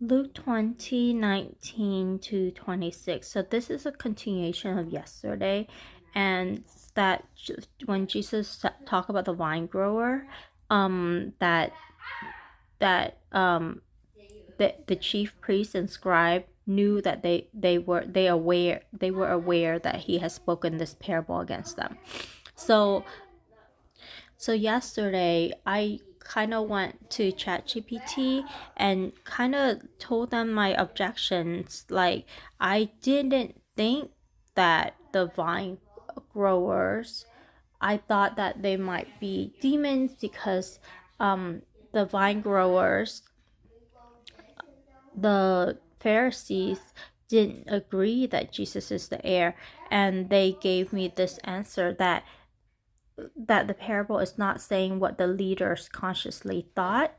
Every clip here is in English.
Luke 20:19-26. So this is a continuation of yesterday, and that when Jesus talked about the vine grower, that the chief priest and scribe knew that they were aware that he has spoken this parable against them. So yesterday I kind of went to ChatGPT and kind of told them my objections. Like, I didn't think that the vine growers, I thought that they might be demons because the vine growers, the Pharisees, didn't agree that Jesus is the heir, and they gave me this answer that the parable is not saying what the leaders consciously thought.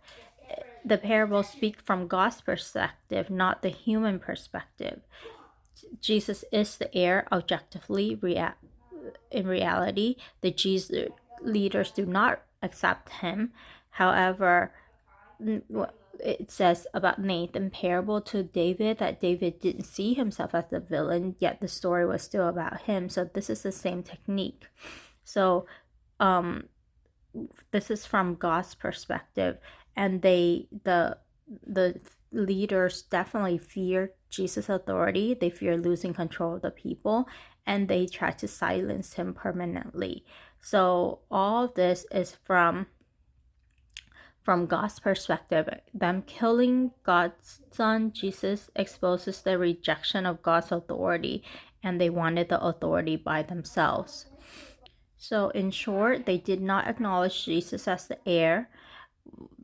The parable speaks from God's perspective, not the human perspective. Jesus is the heir objectively. In reality, the Jesus leaders do not accept him. However, it says about Nathan parable to David that David didn't see himself as the villain, yet the story was still about him. So this is the same technique. So this is from God's perspective, and the leaders definitely fear Jesus' authority. They fear losing control of the people, and they try to silence him permanently. So all of this is from God's perspective. Them killing God's son Jesus exposes the rejection of God's authority, and they wanted the authority by themselves. So in short, they did not acknowledge Jesus as the heir,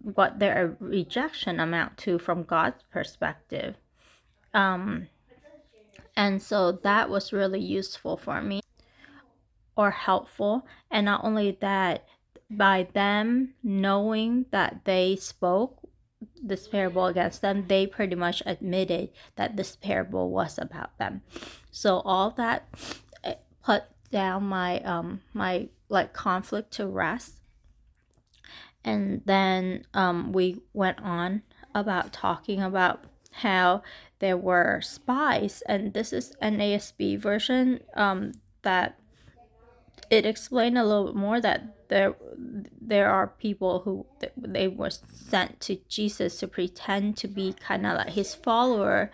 what their rejection amount to from God's perspective. And so that was really useful for me, or helpful. And not only that, by them knowing that they spoke this parable against them, they pretty much admitted that this parable was about them. So all that put down my my like conflict to rest. And then we went on about talking about how there were spies, and this is an ASB version that it explained a little bit more that there are people who they were sent to Jesus to pretend to be kind of like his follower,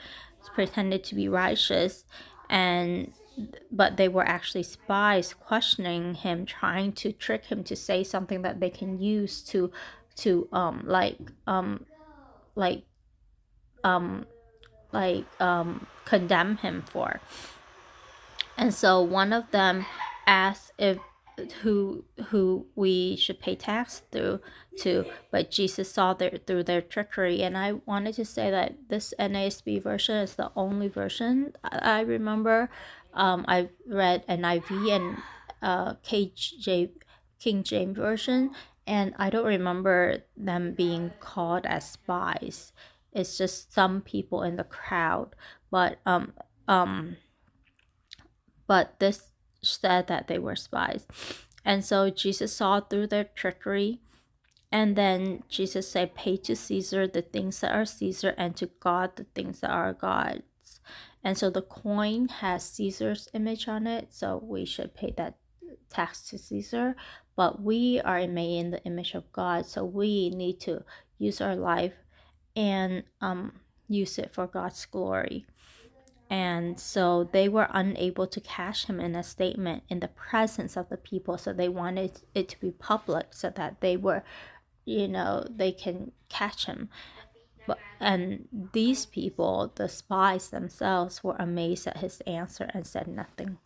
pretended to be righteous, and but they were actually spies questioning him, trying to trick him to say something that they can use to like condemn him for. And so one of them asked if who we should pay tax to, but Jesus saw through their trickery. And I wanted to say that this NASB version is the only version I remember. I read NIV and King James version, and I don't remember them being called as spies. It's just some people in the crowd, but this said that they were spies. And so Jesus saw through their trickery. And then Jesus said, pay to Caesar the things that are Caesar, and to God the things that are God's. And so the coin has Caesar's image on it, so we should pay that tax to Caesar. But we are made in the image of God, so we need to use our life and use it for God's glory. And so they were unable to catch him in a statement in the presence of the people, so they wanted it to be public so that they were, they can catch him. And these people, the spies themselves, were amazed at his answer and said nothing.